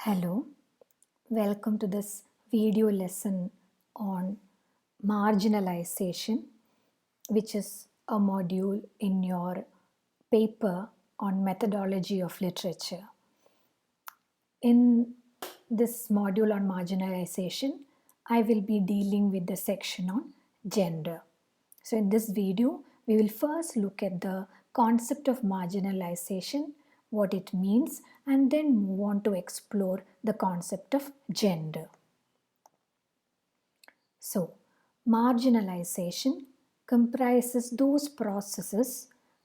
Hello, welcome to this video lesson on marginalization, which is a module in your paper on methodology of literature. In this module on marginalization, I will be dealing with the section on gender. So in this video, we will first look at the concept of marginalization, what it means, and then move on to explore the concept of gender. So, marginalization comprises those processes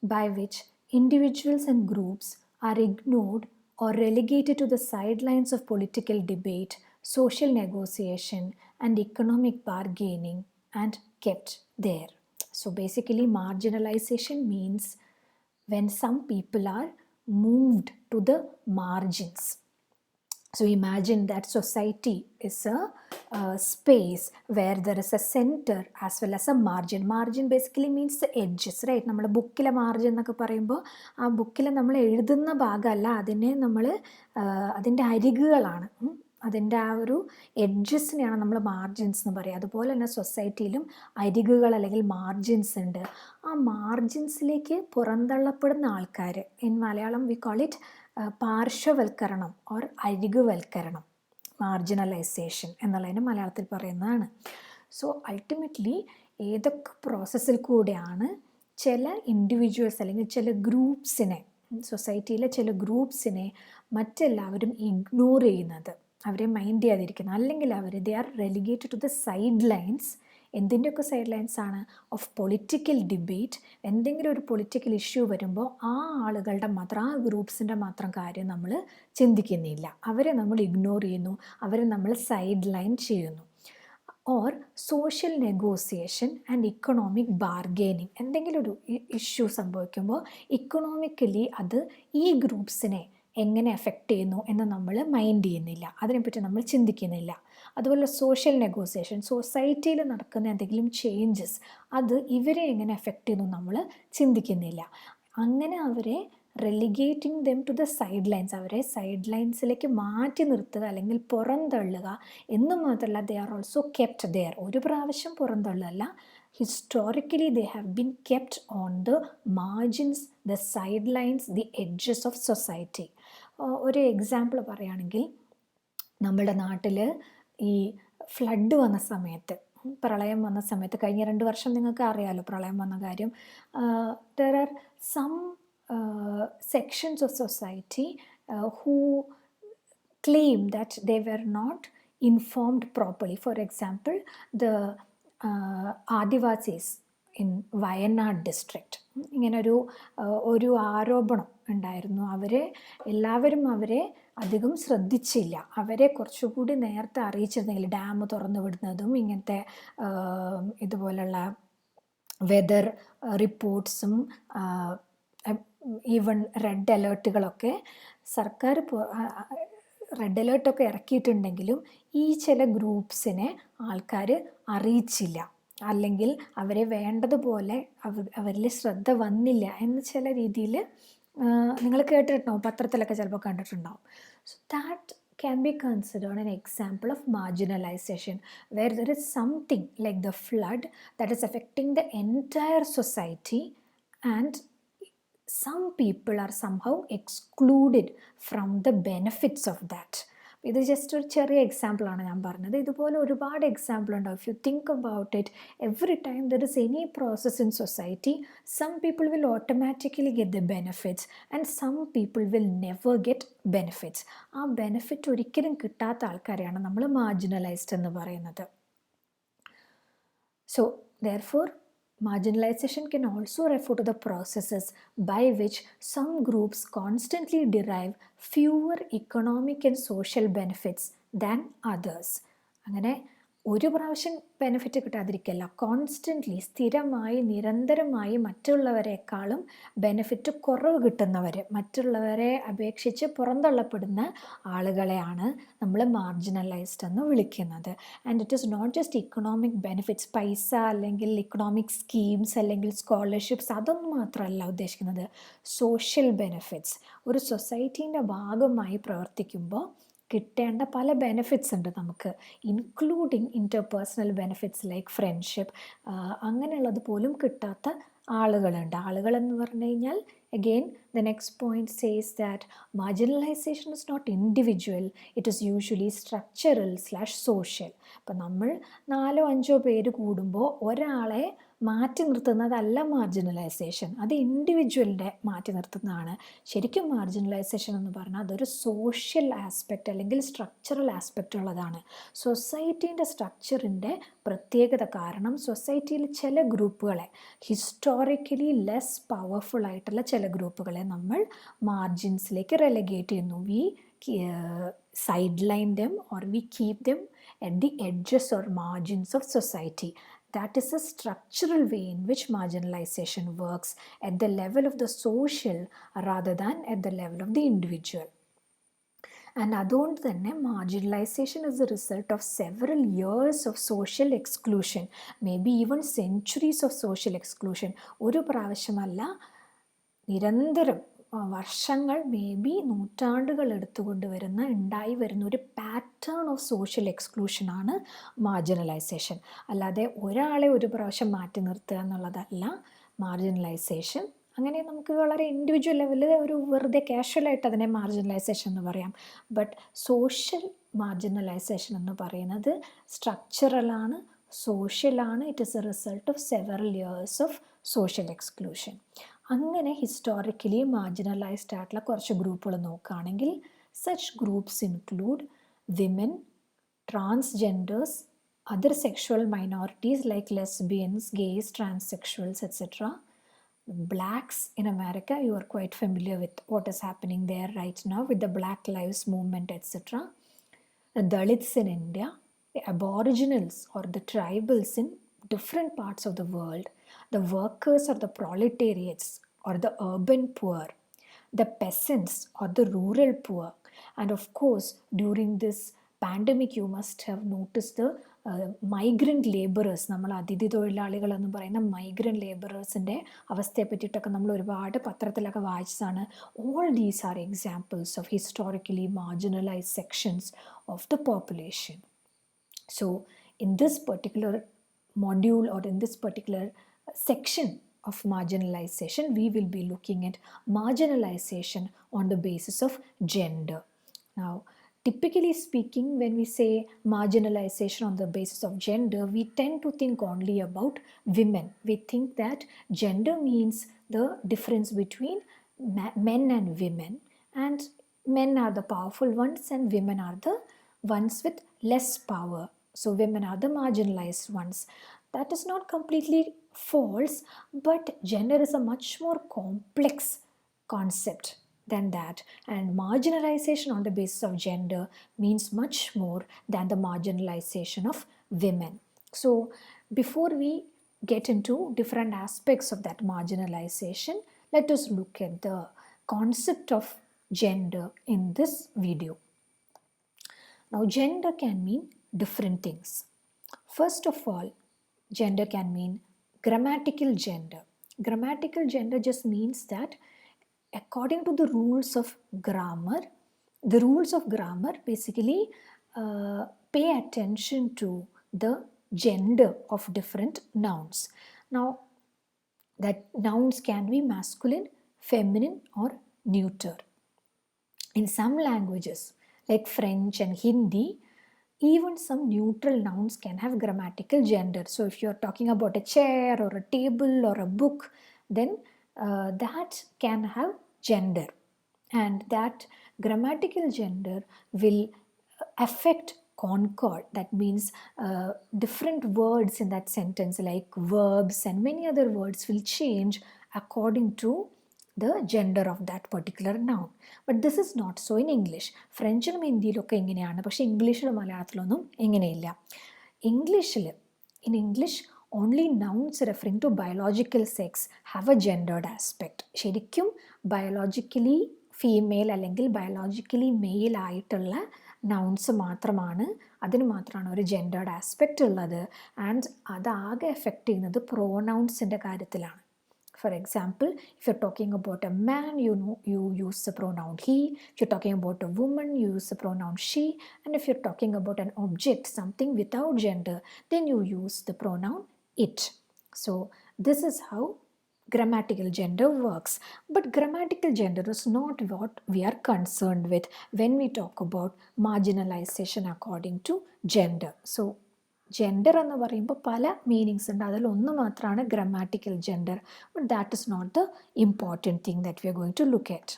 by which individuals and groups are ignored or relegated to the sidelines of political debate, social negotiation, and economic bargaining and kept there. So basically, marginalization means when some people are moved to the margins. So imagine that society is a space where there is a center as well as a margin. Margin basically means the edges, right? നമ്മുടെ ബുക്കിലെ margin എന്നൊക്കെ പറയുമ്പോൾ ആ ബുക്കിൽ നമ്മൾ എഴുതുന്ന ഭാഗമല്ല, അതിനെ നമ്മൾ അതിൻ്റെ അരികുകളാണ്, അതിൻ്റെ ആ ഒരു എഡ്ജസിനെയാണ് നമ്മൾ മാർജിൻസ് എന്ന് പറയുക. അതുപോലെ തന്നെ സൊസൈറ്റിയിലും അരികുകൾ അല്ലെങ്കിൽ മാർജിൻസ് ഉണ്ട്. ആ മാർജിൻസിലേക്ക് പുറന്തള്ളപ്പെടുന്ന ആൾക്കാർ, in Malayalam we call it പാർശ്വവൽക്കരണം ഓർ അരികുവൽക്കരണം, മാർജിനലൈസേഷൻ എന്നുള്ളതിന് മലയാളത്തിൽ പറയുന്നതാണ്. സോ അൾട്ടിമേറ്റ്ലി ഏതൊക്കെ പ്രോസസ്സിൽ കൂടെയാണ് ചില ഇൻഡിവിജ്വൽസ് അല്ലെങ്കിൽ ചില ഗ്രൂപ്പ്സിനെ, സൊസൈറ്റിയിലെ ചില ഗ്രൂപ്പ്സിനെ മറ്റെല്ലാവരും ഇഗ്നോർ ചെയ്യുന്നത്, അവരെ മൈൻഡ് ചെയ്യാതിരിക്കുന്നത്, അല്ലെങ്കിൽ they are relegated to the sidelines. എന്തിൻ്റെയൊക്കെ സൈഡ് ലൈൻസ് ആണ്? Of political debate. എന്തെങ്കിലും ഒരു പൊളിറ്റിക്കൽ ഇഷ്യൂ വരുമ്പോൾ ആ ആളുകളുടെ മാത്രം, ആ ഗ്രൂപ്പ്സിൻ്റെ മാത്രം കാര്യം നമ്മൾ ചിന്തിക്കുന്നില്ല, അവരെ നമ്മൾ ഇഗ്നോർ ചെയ്യുന്നു, അവരെ നമ്മൾ സൈഡ് ലൈൻ ചെയ്യുന്നു. Or social negotiation and economic bargaining. എന്തെങ്കിലും ഒരു ഇഷ്യൂ സംഭവിക്കുമ്പോൾ ഇക്കണോമിക്കലി അത് ഈ ഗ്രൂപ്പ്സിനെ എങ്ങനെ എഫക്റ്റ് ചെയ്യുന്നു എന്ന് നമ്മൾ മൈൻഡ് ചെയ്യുന്നില്ല, അതിനെപ്പറ്റി നമ്മൾ ചിന്തിക്കുന്നില്ല. അതുപോലെ സോഷ്യൽ നെഗോസിയേഷൻ, സൊസൈറ്റിയിൽ നടക്കുന്ന എന്തെങ്കിലും ചേഞ്ചസ് അത് ഇവരെ എങ്ങനെ എഫക്റ്റ് ചെയ്യുന്നു നമ്മൾ ചിന്തിക്കുന്നില്ല. അങ്ങനെ അവരെ relegating them to the sidelines, അവരെ സൈഡ് ലൈൻസിലേക്ക് മാറ്റി നിർത്തുക അല്ലെങ്കിൽ പുറന്തള്ളുക എന്ന് മാത്രമല്ല, they are also kept there. ഒരു പ്രാവശ്യം പുറന്തള്ളല്ല, historically they have been kept on the margins, the sidelines, the edges of society. ഒരു എക്സാമ്പിൾ പറയുകയാണെങ്കിൽ, നമ്മുടെ നാട്ടിൽ ഈ ഫ്ലഡ് വന്ന സമയത്ത്, പ്രളയം വന്ന സമയത്ത്, കഴിഞ്ഞ 2 വർഷം നിങ്ങൾക്ക് അറിയാമല്ലോ പ്രളയം വന്ന കാര്യം. there are some sections of society who claim that they were not informed properly. For example, the adivasis in Wayanad district, ഇങ്ങനൊരു ആരോപണം ഉണ്ടായിരുന്നു. എല്ലാവരും അവരെ അധികം ശ്രദ്ധിച്ചില്ല. അവരെ കുറച്ചുകൂടി നേരത്തെ അറിയിച്ചിരുന്നെങ്കിൽ, ഡാം തുറന്നു വിടുന്നതും ഇങ്ങനത്തെ ഇതുപോലുള്ള വെതർ റിപ്പോർട്ട്സും ഈവൻ റെഡ് അലേർട്ടുകളൊക്കെ സർക്കാർ റെഡ് അലേർട്ടൊക്കെ ഇറക്കിയിട്ടുണ്ടെങ്കിലും ഈ ചില ഗ്രൂപ്പ്സിനെ ആൾക്കാർ അറിയിച്ചില്ല, അല്ലെങ്കിൽ അവരെ വേണ്ടതുപോലെ അവരിൽ ശ്രദ്ധ വന്നില്ല എന്ന് ചില രീതിയിൽ നിങ്ങൾ കേട്ടിട്ടുണ്ടാവും, പത്രത്തിലൊക്കെ ചിലപ്പോൾ കണ്ടിട്ടുണ്ടാവും. So that can be considered an example of marginalization, where there is something like the flood that is affecting the entire society and some people are somehow excluded from the benefits of that. ഇത് just ഒരു ചെറിയ എക്സാമ്പിളാണ് ഞാൻ പറഞ്ഞത്. ഇതുപോലെ ഒരുപാട് example ഉണ്ടാവും. If you think about it, every time there is any process in society, some people will automatically get the benefits and some people will never get benefits. ആ ബെനിഫിറ്റ് ഒരിക്കലും കിട്ടാത്ത ആൾക്കാരെയാണ് നമ്മൾ മാർജിനലൈസ്ഡ് എന്ന് പറയുന്നത്. So therefore marginalization can also refer to the processes by which some groups constantly derive fewer economic and social benefits than others. അങ്ങനെ ഒരു പ്രാവശ്യം ബെനിഫിറ്റ് കിട്ടാതിരിക്കല്ല, കോൺസ്റ്റൻ്റ്ലി സ്ഥിരമായി നിരന്തരമായി മറ്റുള്ളവരെക്കാളും ബെനിഫിറ്റ് കുറവ് കിട്ടുന്നവർ, മറ്റുള്ളവരെ അപേക്ഷിച്ച് പുറന്തള്ളപ്പെടുന്ന ആളുകളെയാണ് നമ്മൾ മാർജിനലൈസ്ഡ് എന്ന് വിളിക്കുന്നത്. And it is not just economic benefits, പൈസ അല്ലെങ്കിൽ ഇക്കണോമിക് സ്കീംസ് അല്ലെങ്കിൽ സ്കോളർഷിപ്സ്, അതൊന്നും മാത്രമല്ല ഉദ്ദേശിക്കുന്നത്. സോഷ്യൽ ബെനിഫിറ്റ്സ്, ഒരു സൊസൈറ്റീൻ്റെ ഭാഗമായി പ്രവർത്തിക്കുമ്പോൾ കിട്ടേണ്ട പല ബെനിഫിറ്റ്സ് ഉണ്ട് നമുക്ക്, including interpersonal benefits like friendship. അങ്ങനെയുള്ളത് പോലും കിട്ടാത്ത ആളുകളുണ്ട്. ആളുകളെന്ന് പറഞ്ഞു കഴിഞ്ഞാൽ again the next point says that marginalization is not individual, it is usually structural/social. അപ്പം നമ്മൾ 4-5 പേര് കൂടുമ്പോൾ ഒരാളെ മാറ്റി നിർത്തുന്നതല്ല മാർജിനലൈസേഷൻ, അത് ഇൻഡിവിജ്വലിൻ്റെ മാറ്റി നിർത്തുന്നതാണ്. ശരിക്കും മാർജിനലൈസേഷൻ എന്ന് പറഞ്ഞാൽ അതൊരു സോഷ്യൽ ആസ്പെക്റ്റ് അല്ലെങ്കിൽ സ്ട്രക്ചറൽ ആസ്പെക്റ്റ് ഉള്ളതാണ്. സൊസൈറ്റീൻ്റെ സ്ട്രക്ചറിൻ്റെ പ്രത്യേകത കാരണം സൊസൈറ്റിയിൽ ചില ഗ്രൂപ്പുകളെ, ഹിസ്റ്റോറിക്കലി ലെസ് പവർഫുൾ ആയിട്ടുള്ള ചില ഗ്രൂപ്പുകളെ നമ്മൾ മാർജിൻസിലേക്ക് റെലഗേറ്റ് ചെയ്യുന്നു. We sideline them or we keep them at the edges or margins of society. That is a structural way in which marginalization works at the level of the social rather than at the level of the individual. And അതുകൊണ്ട് തന്നെ marginalization is the result of several years of social exclusion, maybe even centuries of social exclusion. ഒരു പ്രാവശ്യമല്ല, നിരന്തരം വർഷങ്ങൾ, may be നൂറ്റാണ്ടുകൾ ഉണ്ടായി വരുന്ന ഒരു pattern of social എക്സ്ക്ലൂഷനാണ് marginalisation. അല്ലാതെ ഒരാളെ ഒരു പ്രാവശ്യം മാറ്റി നിർത്തുക എന്നുള്ളതല്ല മാർജിനലൈസേഷൻ. അങ്ങനെ നമുക്ക് വളരെ ഇൻഡിവിജ്വൽ ലെവലിൽ ഒരു വെറുതെ കാഷ്വലായിട്ട് അതിനെ മാർജിനലൈസേഷൻ എന്ന് പറയാം. ബട്ട് സോഷ്യൽ മാർജിനലൈസേഷൻ എന്ന് പറയുന്നത് സ്ട്രക്ചറലാണ്, സോഷ്യലാണ്. It is a result of several years of social exclusion. അങ്ങനെ ഹിസ്റ്റോറിക്കലി മാർജിനലൈസ്ഡ് ആയിട്ടുള്ള കുറച്ച് ഗ്രൂപ്പുകൾ നോക്കുകയാണെങ്കിൽ such groups include women, transgenders, other sexual minorities like lesbians, gays, transsexuals, etc. Blacks in America, you are quite familiar with what is happening there right now with the Black Lives Movement, etc. The Dalits in India, the Aboriginals or the tribals in different parts of the world, the workers or the proletariats or the urban poor, the peasants or the rural poor. And of course, during this pandemic, you must have noticed the migrant labourers. നമ്മൾ അതിഥി തൊഴിലാളികൾ എന്ന് പറയുന്ന migrant ലേബറേഴ്സിൻ്റെ അവസ്ഥയെ പറ്റിയിട്ടൊക്കെ നമ്മൾ ഒരുപാട് പത്രത്തിലൊക്കെ വായിച്ചതാണ്. All these are examples of historically marginalised sections of the population. So in this particular module or in this particular section of marginalization, we will be looking at marginalization on the basis of gender. Now, typically speaking, when we say marginalization on the basis of gender, we tend to think only about women. We think that gender means the difference between men and women, and men are the powerful ones and women are the ones with less power. So women are the marginalized ones. That is not completely false, but gender is a much more complex concept than that, and marginalization on the basis of gender means much more than the marginalization of women. So before we get into different aspects of that marginalization, let us look at the concept of gender in this video. Now, gender can mean different things. First of all, gender can mean grammatical gender. Grammatical gender just means that according to the rules of grammar, the rules of grammar basically pay attention to the gender of different nouns. Now, that nouns can be masculine, feminine or neuter. In some languages like French and Hindi, even some neutral nouns can have grammatical gender. So if you are talking about a chair or a table or a book, then that can have gender, and that grammatical gender will affect concord. That means different words in that sentence like verbs and many other words will change according to the gender of that particular noun. But this is not so in English. ഫ്രഞ്ചിലും ഹിന്ദിയിലൊക്കെ ഇങ്ങനെയാണ്, പക്ഷേ ഇംഗ്ലീഷിലും മലയാളത്തിലൊന്നും ഇങ്ങനെയില്ല. In English, only nouns referring to biological sex have a gendered aspect. ശരിക്കും biologically female അല്ലെങ്കിൽ biologically mail ആയിട്ടുള്ള nouns മാത്രമാണ്, അതിന് മാത്രമാണ് ഒരു ജെൻഡേർഡ് ആസ്പെക്റ്റ് ഉള്ളത്. ആൻഡ് അതാകെ എഫക്റ്റ് ചെയ്യുന്നത് പ്രോനൗൺസിൻ്റെ കാര്യത്തിലാണ്. For example, if you're talking about a man, you use the pronoun he. If you're talking about a woman, you use the pronoun she. And if you're talking about an object, something without gender, then you use the pronoun it. So this is how grammatical gender works. But grammatical gender is not what we are concerned with when we talk about marginalization according to gender. So gender എന്ന് പറയുമ്പോൾ പല meanings ഉണ്ട്. അതിലൊന്ന് മാത്രമാണ് grammatical gender. But that is not the important thing that we are going to look at.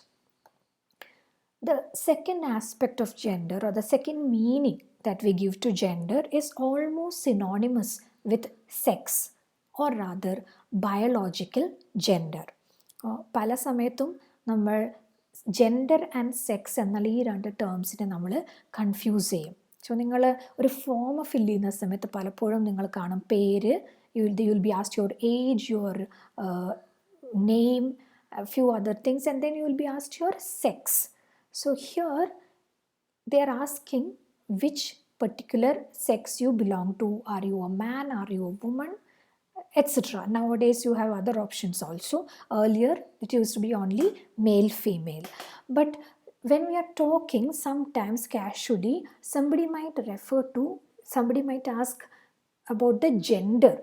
The second aspect of gender, or the second meaning that we give to gender, is almost synonymous with sex, or rather biological gender. പല സമയത്തും നമ്മൾ gender and sex എന്നുള്ള ഈ രണ്ട് ടേംസിനെ നമ്മൾ confuse ചെയ്യും. So നിങ്ങൾ ഒരു ഫോം ഫില്ല് ചെയ്യുന്ന സമയത്ത് പലപ്പോഴും നിങ്ങൾ കാണും പേര്, you will be asked your age, your name, a few other things, and then you will be asked your sex. So here they are asking which particular sex you belong to. Are you a man? Are you a woman? Etc. Nowadays you have other options also. Earlier it used to be only male, female. But when we are talking, sometimes casually somebody might ask about the gender.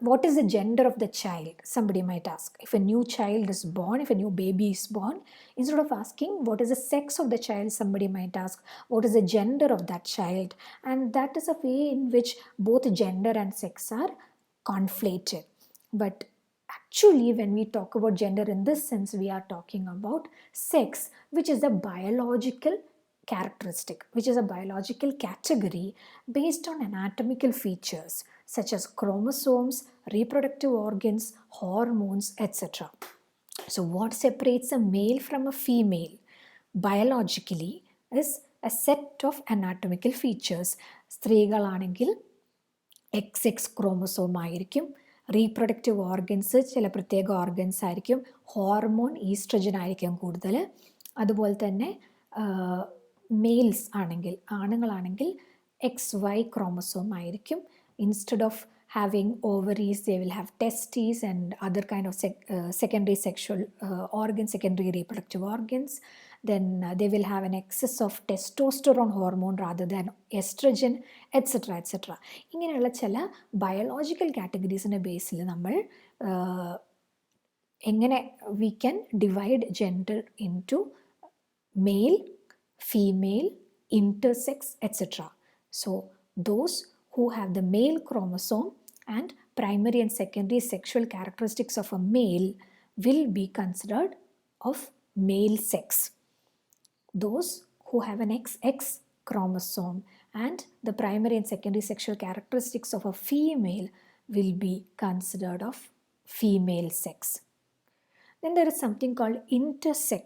What is the gender of the child? Somebody might ask. If a new child is born, if a new baby is born, instead of asking what is the sex of the child, somebody might ask what is the gender of that child. And that is a way in which both gender and sex are conflated. But actually when we talk about gender in this sense, we are talking about sex, which is a biological characteristic, which is a biological category based on anatomical features such as chromosomes, reproductive organs, hormones, etc. So what separates a male from a female biologically is a set of anatomical features. സ്ത്രീകളാണെങ്കിൽ XX chromosome ആയിരിക്കും, reproductive organs ചില പ്രത്യേക organs ആയിരിക്കും, hormone oestrogen ആയിരിക്കും കൂടുതൽ. അതുപോലെ തന്നെ males ആണെങ്കിൽ, ആണുങ്ങളാണെങ്കിൽ XY chromosome ആയിരിക്കും. Instead of having ovaries, they will have testes and other kind of secondary sexual organs, secondary reproductive organs. Then they will have an excess of testosterone hormone rather than estrogen, etc. etc. ഇങ്ങനെയുള്ള ചില biological കാറ്റഗറീസിൻ്റെ ബേസിൽ നമ്മൾ എങ്ങനെ we can divide gender into male, female, intersex, etc. So those who have the male chromosome and primary and secondary sexual characteristics of a male will be considered of male sex. Those who have an XX chromosome and the primary and secondary sexual characteristics of a female will be considered of female sex. Then there is something called intersex,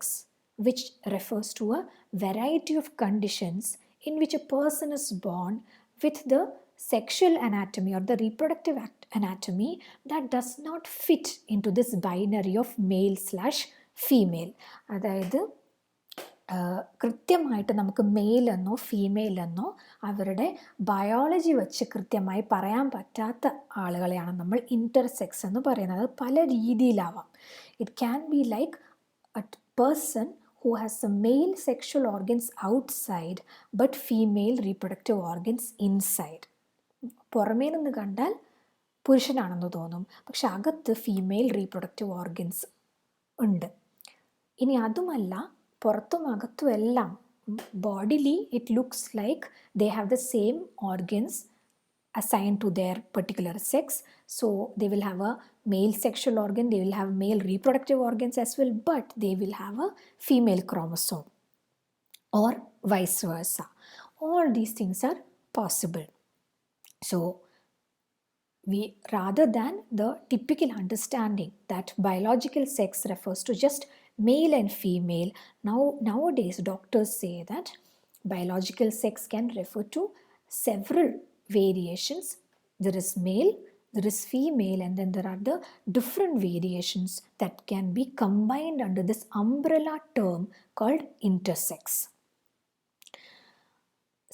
which refers to a variety of conditions in which a person is born with the sexual anatomy or the reproductive anatomy that does not fit into this binary of male/female. അതായത് കൃത്യമായിട്ട് നമുക്ക് mail എന്നോ female എന്നോ അവരുടെ biology വെച്ച് കൃത്യമായി പറയാൻ പറ്റാത്ത ആളുകളെയാണ് നമ്മൾ ഇൻ്റർസെക്സ് എന്ന് പറയുന്നത്. അത് പല രീതിയിലാവാം. It can be like a person who has some male sexual organs outside but female reproductive organs inside. പുറമേ നിന്ന് കണ്ടാൽ പുരുഷനാണെന്ന് തോന്നും, പക്ഷെ അകത്ത് ഫീമെയിൽ റീപ്രൊഡക്റ്റീവ് ഓർഗൻസ് ഉണ്ട്. ഇനി അതുമല്ല, പുറത്തും അകത്തും എല്ലാം bodily it looks like they have the same organs assigned to their particular sex. So they will have a male sexual organ, they will have male reproductive organs as well, but they will have a female chromosome or vice versa. All these things are possible. So we, rather than the typical understanding that biological sex refers to just male and female, nowadays doctors say that biological sex can refer to several variations. There is male, there is female, and then there are the different variations that can be combined under this umbrella term called intersex.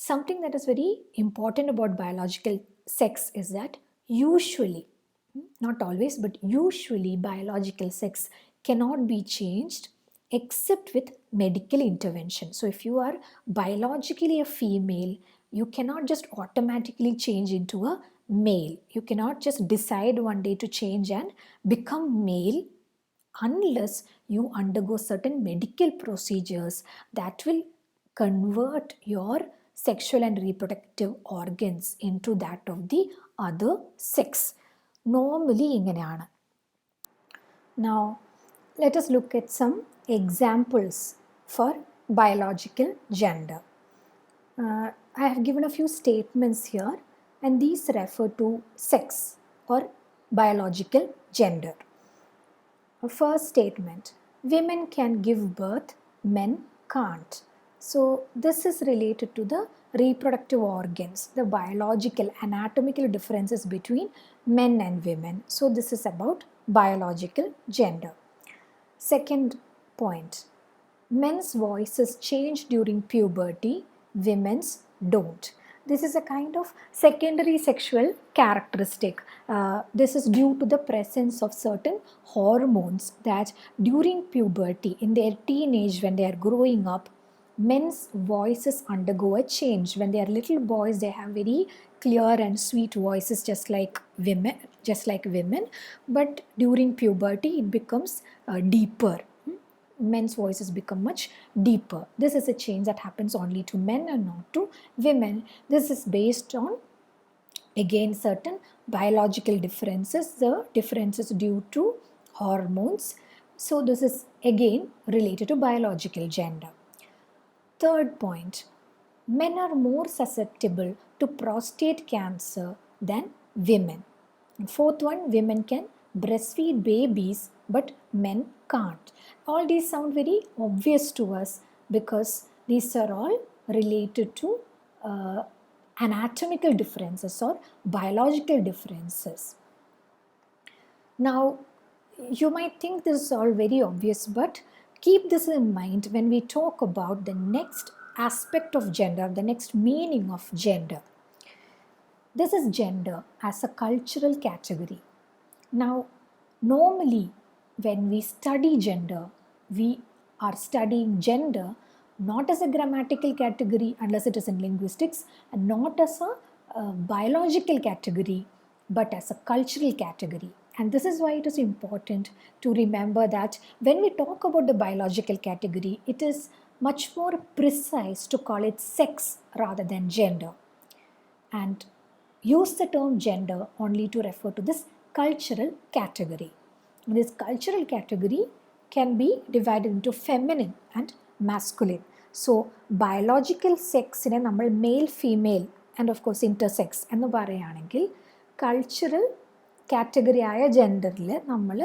Something that is very important about biological sex is that usually not always, but usually biological sex cannot be changed except with medical intervention. So if you are biologically a female, you cannot just automatically change into a male. You cannot just decide one day to change and become male unless you undergo certain medical procedures that will convert your sexual and reproductive organs into that of the other sex. Normally ഇങ്ങനെയാണ്. Now let us look at some examples for biological gender. I have given a few statements here, and these refer to sex or biological gender. First statement, women can give birth, men can't. So this is related to the reproductive organs, the biological anatomical differences between men and women. So this is about biological gender. Second point, men's voices change during puberty, women's don't. This is a kind of secondary sexual characteristic. This is due to the presence of certain hormones that during puberty, in their teenage, when they are growing up, men's voices undergo a change. When they are little boys, they have very clear and sweet voices just like women, but during puberty it becomes deeper. Men's voices become much deeper. This is a change that happens only to men and not to women. This is based on, again, certain biological differences, the differences due to hormones. So this is again related to biological gender. Third point, men are more susceptible to prostate cancer than women. And fourth one, women can breastfeed babies but men can't. All these sound very obvious to us because these are all related to anatomical differences or biological differences. Now, you might think this is all very obvious, but keep this in mind when we talk about the next aspect of gender, the next meaning of gender. This is gender as a cultural category. Now, normally when we study gender, we are studying gender not as a grammatical category unless it is in linguistics, and not as a biological category, but as a cultural category. And this is why it is important to remember that when we talk about the biological category, it is much more precise to call it sex rather than gender, and use the term gender only to refer to this cultural category. This cultural category can be divided into feminine and masculine. So biological sexine നമ്മൾ male, female and of course intersex എന്ന് പറയുകയാണെങ്കിൽ cultural category ആയ ജെൻഡറിൽ നമ്മൾ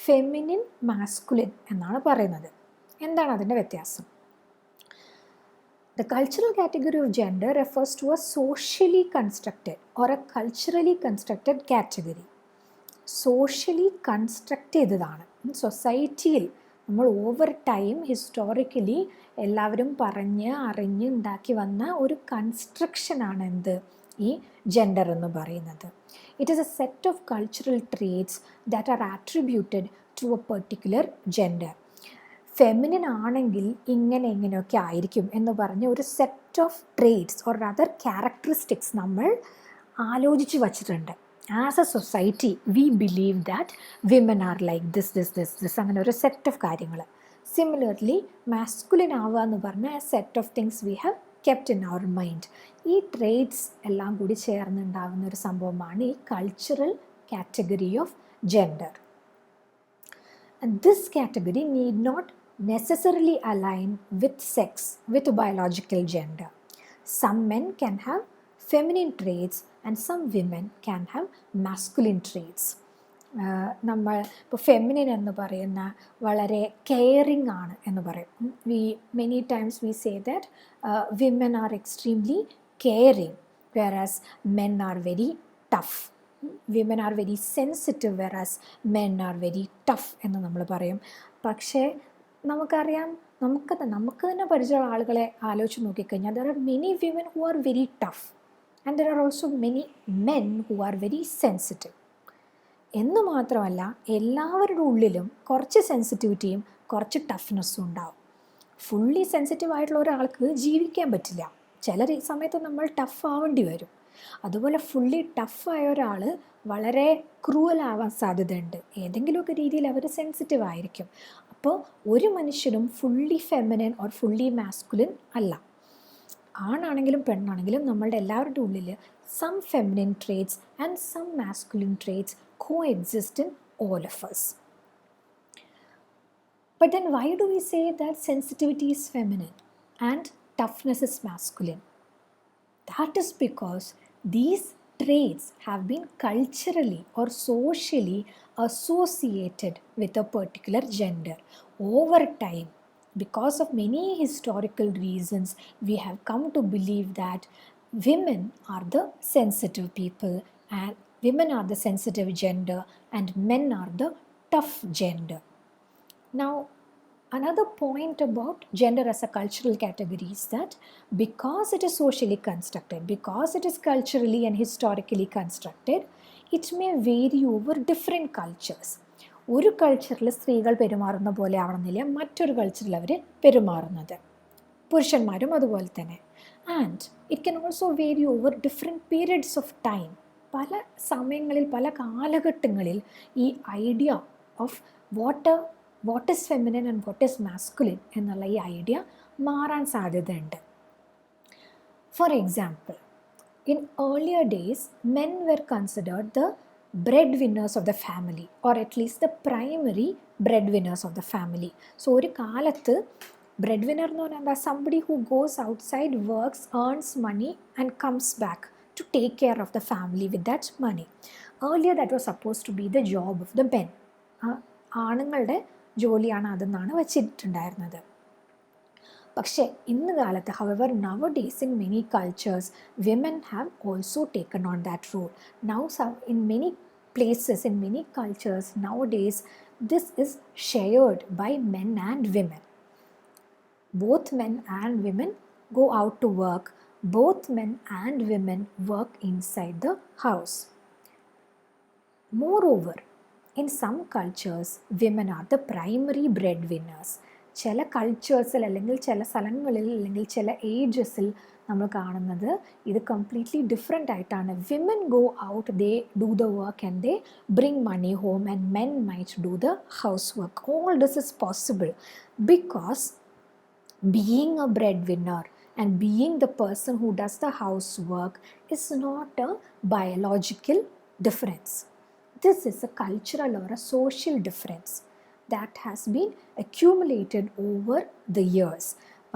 feminine, masculine എന്നാണ് പറയുന്നത്. എന്താണ് അതിൻ്റെ വ്യത്യാസം? The cultural category of gender refers to a socially constructed or a culturally constructed category. Socially construct ചെയ്തതാണ്. സൊസൈറ്റിയിൽ നമ്മൾ ഓവർ ടൈം ഹിസ്റ്റോറിക്കലി എല്ലാവരും പറഞ്ഞ് അറിഞ്ഞ് ഉണ്ടാക്കി വന്ന ഒരു കൺസ്ട്രക്ഷനാണ് എന്ത് ഈ ജെൻഡർ എന്ന് പറയുന്നത്. It is a set of cultural traits that are attributed to a particular gender. Feminine ആണെങ്കിൽ ഇങ്ങനെയൊക്കെ ആയിരിക്കും എന്ന് പറഞ്ഞ ഒരു set of traits or other characteristics നമ്മൾ ആലോചിച്ച് വച്ചിട്ടുണ്ട്. As a society we believe that women are like this അങ്ങനെ ഒരു സെറ്റ് ഓഫ് കാര്യങ്ങൾ. സിമിലർലി മാസ്കുലിൻ ആവുക എന്ന് പറഞ്ഞ a set of things we have kept in our mind. ഈ ട്രേറ്റ്സ് എല്ലാം കൂടി ചേർന്നുണ്ടാകുന്ന ഒരു സംഭവമാണ് ഈ cultural category of gender. And this category need not necessarily align with sex, with biological gender. Some men can have feminine traits and some women can have masculine traits. നമ്മൾ ഇപ്പോൾ feminine എന്ന് പറയുന്ന വളരെ കെയറിങ് ആണ് എന്ന് പറയും. Many times we say that women are extremely caring, whereas men are very tough. Women are very sensitive whereas men are very tough എന്ന് നമ്മൾ പറയും. പക്ഷേ നമുക്കറിയാം, നമുക്ക് തന്നെ പരിചയമുള്ള ആളുകളെ ആലോചിച്ച് നോക്കിക്കഴിഞ്ഞാൽ there are many women who are very tough and there are also many men who are very sensitive. എന്ന് മാത്രമല്ല എല്ലാവരുടെ ഉള്ളിലും കുറച്ച് സെൻസിറ്റിവിറ്റിയും കുറച്ച് ടഫ്നെസ്സും ഉണ്ടാവും. ഫുള്ളി സെൻസിറ്റീവ് ആയിട്ടുള്ള ഒരാൾക്ക് ജീവിക്കാൻ പറ്റില്ല. ചില സമയത്ത് നമ്മൾ ടഫ് ആവേണ്ടി വരും. അതുപോലെ ഫുള്ളി ടഫായ ഒരാൾ വളരെ ക്രൂവൽ ആവാൻ സാധ്യതയുണ്ട്. ഏതെങ്കിലുമൊക്കെ രീതിയിൽ അവർ സെൻസിറ്റീവ് ആയിരിക്കും. അപ്പോൾ ഒരു മനുഷ്യനും fully feminine or fully masculine അല്ല. ആണാണെങ്കിലും പെണ്ണാണെങ്കിലും നമ്മളുടെ എല്ലാവരുടെ ഉള്ളിൽ some feminine traits and some masculine traits coexist in all of us. But then why do we say that sensitivity is feminine and toughness is masculine? That is because these traits have been culturally or socially associated with a particular gender. Over time, because of many historical reasons, we have come to believe that women are the sensitive people and women are the sensitive gender and men are the tough gender. Now, another point about gender as a cultural category is that because it is socially constructed, because it is culturally and historically constructed, it may vary over different cultures. ഒരു കൾച്ചറിൽ സ്ത്രീകൾ പെരുമാറുന്ന പോലെ ആവണമെന്നില്ല മറ്റൊരു കൾച്ചറിൽ അവർ പെരുമാറുന്നത്. പുരുഷന്മാരും അതുപോലെ തന്നെ. And it can also vary over different periods of time. പല സമയങ്ങളിൽ പല കാലഘട്ടങ്ങളിൽ ഈ idea of what is feminine and what is masculine എന്നുള്ള ഈ ഐഡിയ മാറാൻ സാധ്യതയുണ്ട്. For example, in earlier days men were considered the breadwinners of the family or at least the primary breadwinners of the family. So ഒരു കാലത്ത് breadwinner എന്ന് പറഞ്ഞാൽ somebody who goes outside, works, earns money and comes back to take care of the family with that money. Earlier that was supposed to be the job of the men. ആണുങ്ങളുടെ ജോലിയാണ് അതെന്നാണ് വച്ചിട്ടുണ്ടായിരുന്നത്. പക്ഷേ ഇന്ന് കാലത്ത്, however, nowadays in many cultures, women have also taken on that role. Now in many places, in many cultures nowadays, this is shared by men and women. Both men and women go out to work. Both men and women work inside the house. Moreover, in some cultures, women are the primary breadwinners. ചില കൾച്ചേഴ്സിൽ അല്ലെങ്കിൽ ചില സ്ഥലങ്ങളിൽ അല്ലെങ്കിൽ ചില ഏജസിൽ നമ്മൾ കാണുന്നത് ഇത് completely different ആയിട്ടാണ്. Women go out, they do the work and they bring money home and men might do the house work. All this is possible because being a breadwinner and being the person who does the housework is not a biological difference. This is a cultural or a social difference that has been accumulated over the years.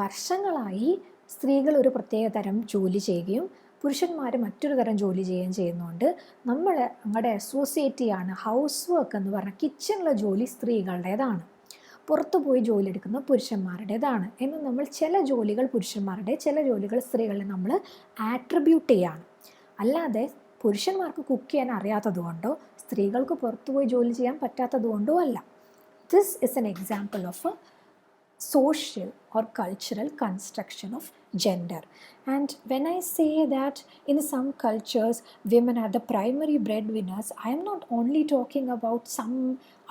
വർഷങ്ങളായി സ്ത്രീകൾ ഒരു പ്രത്യേക തരം ജോലി ചെയ്യുകയും പുരുഷന്മാർ മറ്റൊരു തരം ജോലി ചെയ്യുകയും ചെയ്യുന്നതുകൊണ്ട് നമ്മൾ അങ്ങോട്ട് അസോസിയേറ്റ് ചെയ്യാണ് ഹൗസ് വർക്ക് എന്ന് പറഞ്ഞാൽ കിച്ചണിലെ ജോലി സ്ത്രീകളുടേതാണ്, പുറത്തു പോയി ജോലി എടുക്കുന്ന പുരുഷന്മാരുടേതാണ് എന്ന് നമ്മൾ ചില ജോലികൾ പുരുഷന്മാരുടെ, ചില ജോലികൾ സ്ത്രീകളെ നമ്മൾ ആട്രിബ്യൂട്ട് ചെയ്യാണ്. അല്ലാതെ പുരുഷന്മാർക്ക് കുക്ക് ചെയ്യാൻ അറിയാത്തത് കൊണ്ടോ സ്ത്രീകൾക്ക് പുറത്തുപോയി ജോലി ചെയ്യാൻ പറ്റാത്തത് കൊണ്ടോ അല്ല. This is an example of a social or cultural construction of gender. And when I say that in some cultures women are the primary breadwinners, I am not only talking about some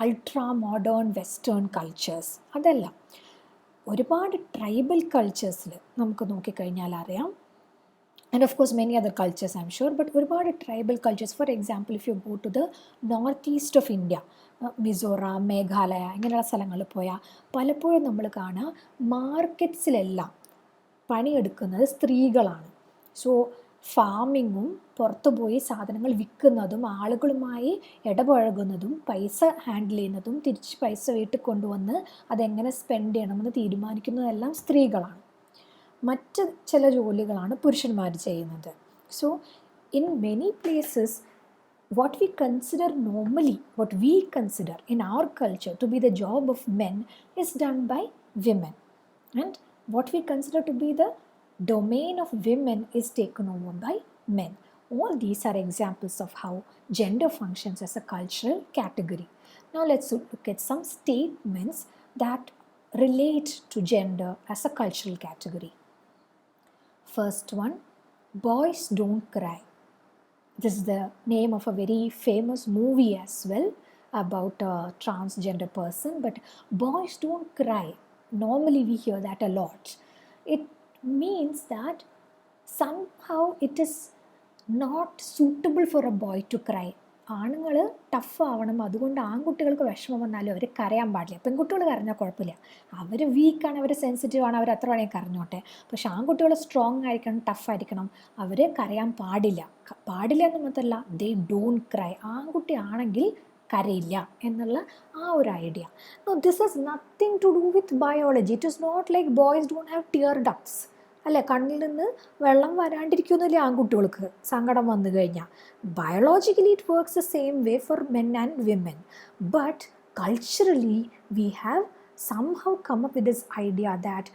ultra modern western cultures. അതല്ല, ഒരുപാട് tribal കൾച്ചേഴ്സിൽ നമുക്ക് നോക്കിക്കഴിഞ്ഞാൽ അറിയാം. And of course many other cultures I'm sure, but ഒരുപാട് tribal cultures, for example if you go to the north east of India, Mizoram, Meghalaya ഇങ്ങനെയുള്ള സ്ഥലങ്ങളിൽ പോയാൽ പലപ്പോഴും നമ്മൾ കാണുക മാർക്കറ്റ്സിലെല്ലാം പണിയെടുക്കുന്നത് സ്ത്രീകളാണ്. സോ ഫാമിങ്ങും പുറത്തുപോയി സാധനങ്ങൾ വിൽക്കുന്നതും ആളുകളുമായി ഇടപഴകുന്നതും പൈസ ഹാൻഡിൽ ചെയ്യുന്നതും തിരിച്ച് പൈസ വീട്ടിൽ കൊണ്ടുവന്ന് അതെങ്ങനെ സ്പെൻഡ് ചെയ്യണമെന്ന് തീരുമാനിക്കുന്നതെല്ലാം സ്ത്രീകളാണ്. മറ്റ് ചില ജോലികളാണ് പുരുഷന്മാർ ചെയ്യുന്നത്. So in many places what we consider normally, what we consider in our culture to be the job of men is done by women, and what we consider to be the domain of women is taken over by men. All these are examples of how gender functions as a cultural category. Now let's look at some statements that relate to gender as a cultural category. First one, boys don't cry. This is the name of a very famous movie as well about a transgender person. But boys don't cry. Normally we hear that a lot. It means that somehow it is not suitable for a boy to cry. ആണുങ്ങൾ tough ആവണം, അതുകൊണ്ട് ആൺകുട്ടികൾക്ക് വിഷമം വന്നാലും അവർ കരയാൻ പാടില്ല. പെൺകുട്ടികൾ കരഞ്ഞാൽ കുഴപ്പമില്ല, അവർ വീക്കാണ്, അവർ സെൻസിറ്റീവ് ആണ്, അവർ എത്ര വേണമെങ്കിൽ കരഞ്ഞോട്ടെ. പക്ഷെ ആൺകുട്ടികൾ സ്ട്രോങ് ആയിരിക്കണം, ടഫായിരിക്കണം, അവർ കരയാൻ പാടില്ല. പാടില്ല എന്ന് മാത്രമല്ല, ദേ ഡോണ്ട് ക്രൈ. ആൺകുട്ടി ആണെങ്കിൽ കരയില്ല എന്നുള്ള ആ ഒരു idea. No, this is nothing to do with biology. It is not like boys don't have tear ducts. അല്ലേ, കണ്ണിൽ നിന്ന് വെള്ളം വരാണ്ടിരിക്കുന്നില്ല ആൺകുട്ടികൾക്ക് സങ്കടം വന്നു കഴിഞ്ഞാൽ. Biologically it works the same way for men and women. But culturally we have somehow come up with this idea that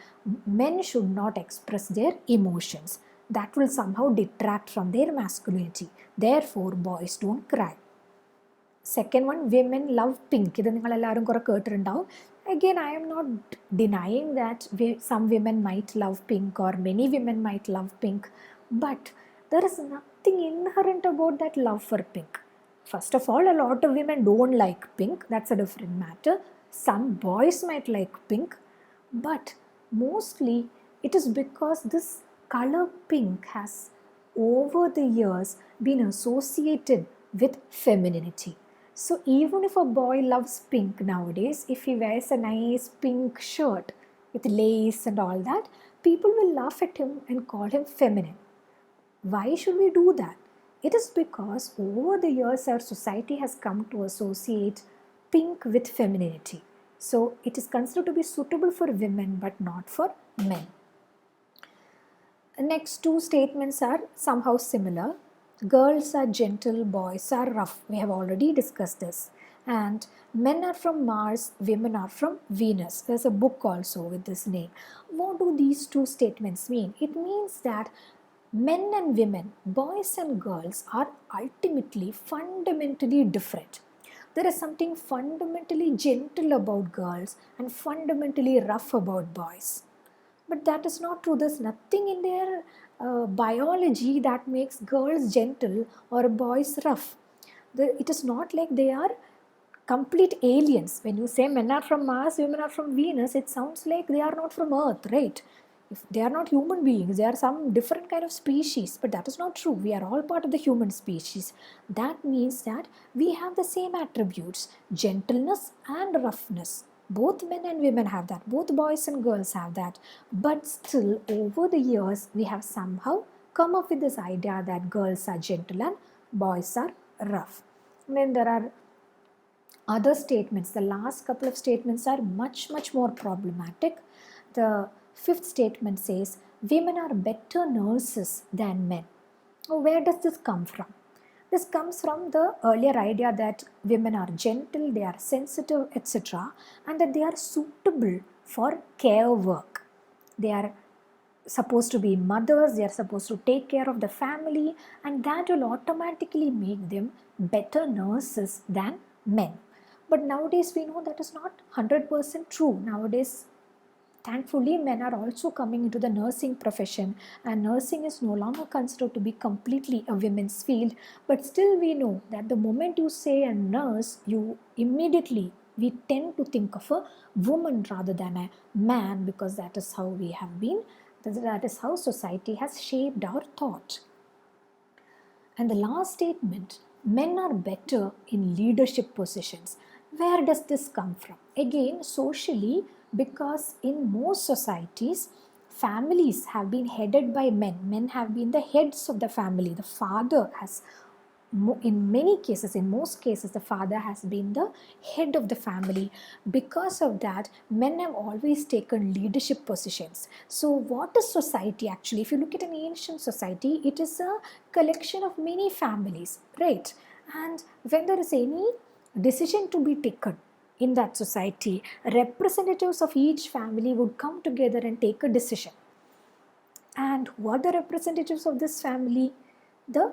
men should not express their emotions. That will somehow detract from their masculinity. Therefore, boys don't cry. Second one, women love pink. ഇത് നിങ്ങൾ എല്ലാവരും കുറെ കേട്ടിട്ടുണ്ടാവും. Again, I am not denying that some women might love pink or many women might love pink, but there is nothing inherent about that love for pink. First of all, a lot of women don't like pink. That's a different matter. Some boys might like pink, but mostly it is because this color pink has over the years been associated with femininity. So even if a boy loves pink nowadays, if he wears a nice pink shirt with lace and all that, people will laugh at him and call him feminine. Why should we do that? It is because over the years our society has come to associate pink with femininity. So it is considered to be suitable for women but not for men. The next two statements are somehow similar. Girls are gentle, boys are rough. We have already discussed this. And men are from Mars, women are from Venus. There's a book also with this name. What do these two statements mean? It means that men and women, boys and girls, are ultimately fundamentally different. There is something fundamentally gentle about girls and fundamentally rough about boys. But that is not true. There's nothing in their biology that makes girls gentle or boys rough. It is not like they are complete aliens. When you say men are from Mars, women are from Venus, it sounds like they are not from Earth, right? If they are not human beings, they are some different kind of species. But that is not true. We are all part of the human species. That means that we have the same attributes, gentleness and roughness. Both men and women have that. Both boys and girls have that. But still, over the years, we have somehow come up with this idea that girls are gentle and boys are rough. And then there are other statements. The last couple of statements are much, much more problematic. The fifth statement says, women are better nurses than men. Now, where does this come from? This comes from the earlier idea that women are gentle, they are sensitive, etc., and that they are suitable for care work. They are supposed to be mothers, they are supposed to take care of the family, and that will automatically make them better nurses than men. But nowadays we know that is not 100% true. Nowadays, thankfully, men are also coming into the nursing profession, and nursing is no longer considered to be completely a women's field. But still we know that the moment you say a nurse, we tend to think of a woman rather than a man, because that is how we have been, that is how society has shaped our thought. And the last statement, men are better in leadership positions. Where does this come from? Again, socially, because in most societies, families have been headed by men. Men have been the heads of the family. The father has, in most cases, the father has been the head of the family. Because of that, men have always taken leadership positions. So what is society actually? If you look at an ancient society, it is a collection of many families, right? And when there is any decision to be taken in that society, representatives of each family would come together and take a decision. And who are the representatives of this family? The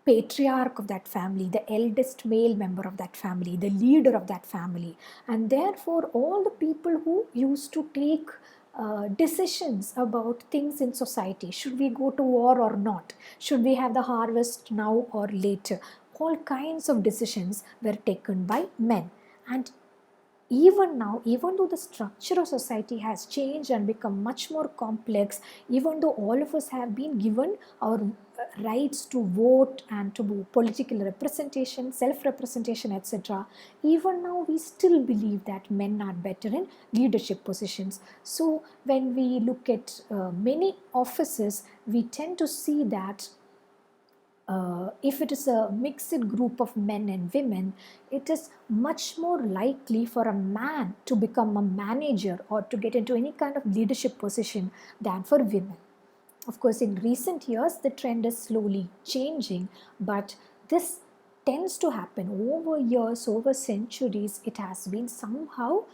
patriarch of that family, the eldest male member of that family, the leader of that family. And therefore, all the people who used to take decisions about things in society. Should we go to war or not? Should we have the harvest now or later? All kinds of decisions were taken by men. And even now, even though the structure of society has changed and become much more complex, even though all of us have been given our rights to vote and to political representation, self-representation, etc., even now we still believe that men are better in leadership positions. So when we look at many offices, we tend to see that if it is a mixed group of men and women, it is much more likely for a man to become a manager or to get into any kind of leadership position than for women. Of course, in recent years, the trend is slowly changing, but this tends to happen over years, over centuries. It has been somehow,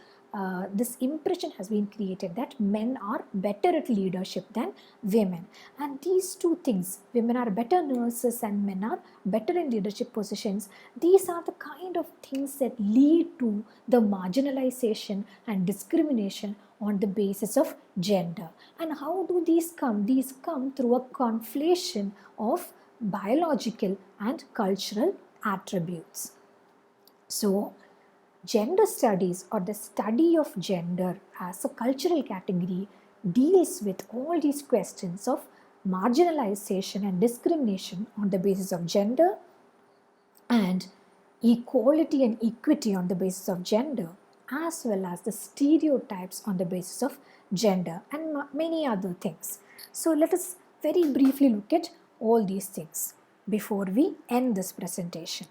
this impression has been created that men are better at leadership than women. And these two things, women are better nurses and men are better in leadership positions, these are the kind of things that lead to the marginalization and discrimination on the basis of gender. And how do these come? These come through a conflation of biological and cultural attributes. So, gender studies, or the study of gender as a cultural category, deals with all these questions of marginalization and discrimination on the basis of gender, and equality and equity on the basis of gender, as well as the stereotypes on the basis of gender, and many other things. So let us very briefly look at all these things before we end this presentation.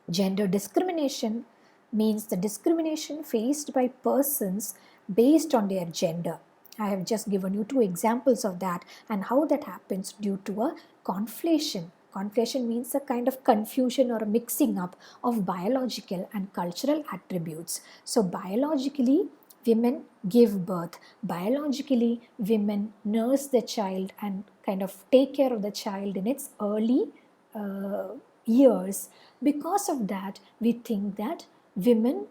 Gender discrimination means the discrimination faced by persons based on their gender. I have just given you two examples of that and how that happens due to a conflation. Conflation means a kind of confusion or a mixing up of biological and cultural attributes. So biologically, women give birth. Biologically, women nurse the child and kind of take care of the child in its early years. Because of that, we think that women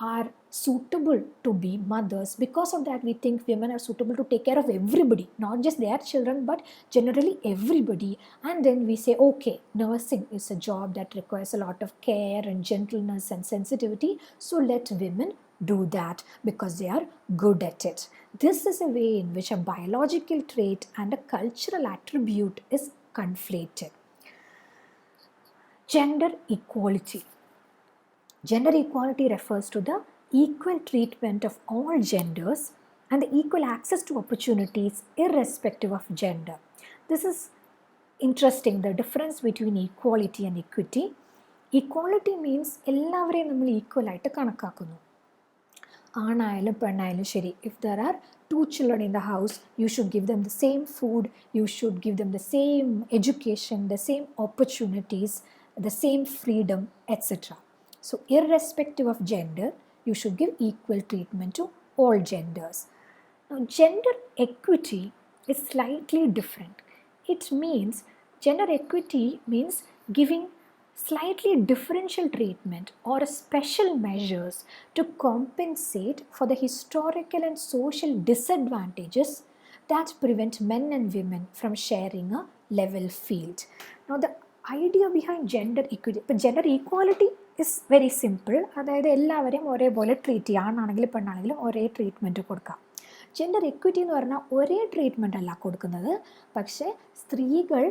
are suitable to be mothers. Because of that, we think women are suitable to take care of everybody, not just their children, but generally everybody. And then we say, okay, nursing is a job that requires a lot of care and gentleness and sensitivity, so let women do that because they are good at it. This is a way in which a biological trait and a cultural attribute is conflated. Gender equality. Gender equality refers to the equal treatment of all genders and the equal access to opportunities irrespective of gender. This is interesting, the difference between equality and equity. Equality means എല്ലാവരെയും നമ്മൾ equal ആയിട്ട് കണക്കാക്കുന്നു. ആണായാലും പെണ്ണായാലും ശരി, if there are two children in the house, you should give them the same food, you should give them the same education, the same opportunities, the same freedom, etc. So irrespective of gender, you should give equal treatment to all genders. Now, gender equity is slightly different. It means, gender equity means giving slightly differential treatment or special measures to compensate for the historical and social disadvantages that prevent men and women from sharing a level field. Now, the idea behind gender equity, but gender equality is very simple. അതായത് എല്ലാവരെയും ഒരേപോലെ treat ചെയ്യുക, ആണാണെങ്കിലും പെണ്ണാണെങ്കിലും ഒരേ treatment കൊടുക്കാം. Gender equity എന്ന് പറഞ്ഞാൽ ഒരേ treatment അല്ല കൊടുക്കുന്നത്, പക്ഷേ സ്ത്രീകൾ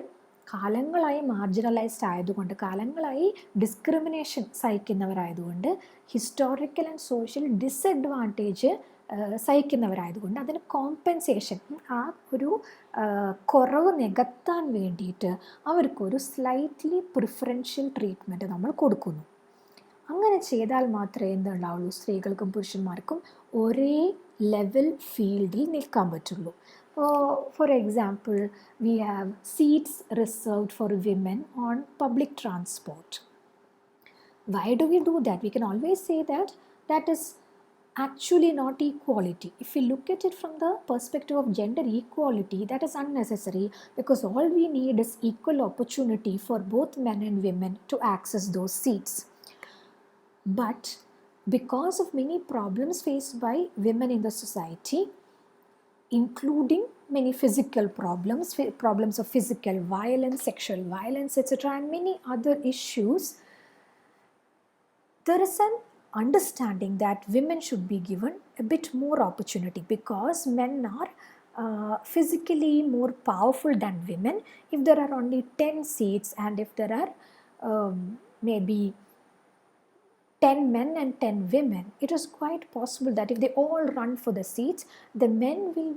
കാലങ്ങളായി മാർജിനലൈസ്ഡ് ആയതുകൊണ്ട്, കാലങ്ങളായി ഡിസ്ക്രിമിനേഷൻ സഹിക്കുന്നവരായതുകൊണ്ട്, ഹിസ്റ്റോറിക്കൽ ആൻഡ് സോഷ്യൽ ഡിസഡ്വാൻറ്റേജ് സഹിക്കുന്നവരായതുകൊണ്ട് അതിന് കോമ്പൻസേഷൻ, ആ ഒരു കുറവ് നികത്താൻ വേണ്ടിയിട്ട് അവർക്കൊരു സ്ലൈറ്റ്ലി പ്രിഫറൻഷ്യൽ ട്രീറ്റ്മെൻറ്റ് നമ്മൾ കൊടുക്കുന്നു. അങ്ങനെ ചെയ്താൽ മാത്രമേ എന്തുണ്ടാവുള്ളൂ, സ്ത്രീകൾക്കും പുരുഷന്മാർക്കും ഒരേ ലെവൽ ഫീൽഡിൽ നിൽക്കാൻ പറ്റുള്ളൂ. For example, we have seats reserved for women on public transport. Why do we do that? We can always say that that is actually not equality. If we look at it from the perspective of gender equality, that is unnecessary, because all we need is equal opportunity for both men and women to access those seats. But because of many problems faced by women in the society, including many physical problems, problems of physical violence, sexual violence, etc., and many other issues, there is an understanding that women should be given a bit more opportunity, because men are physically more powerful than women. If there are only 10 seats, and if there are maybe 10 men and 10 women, it is quite possible that if they all run for the seats, the men will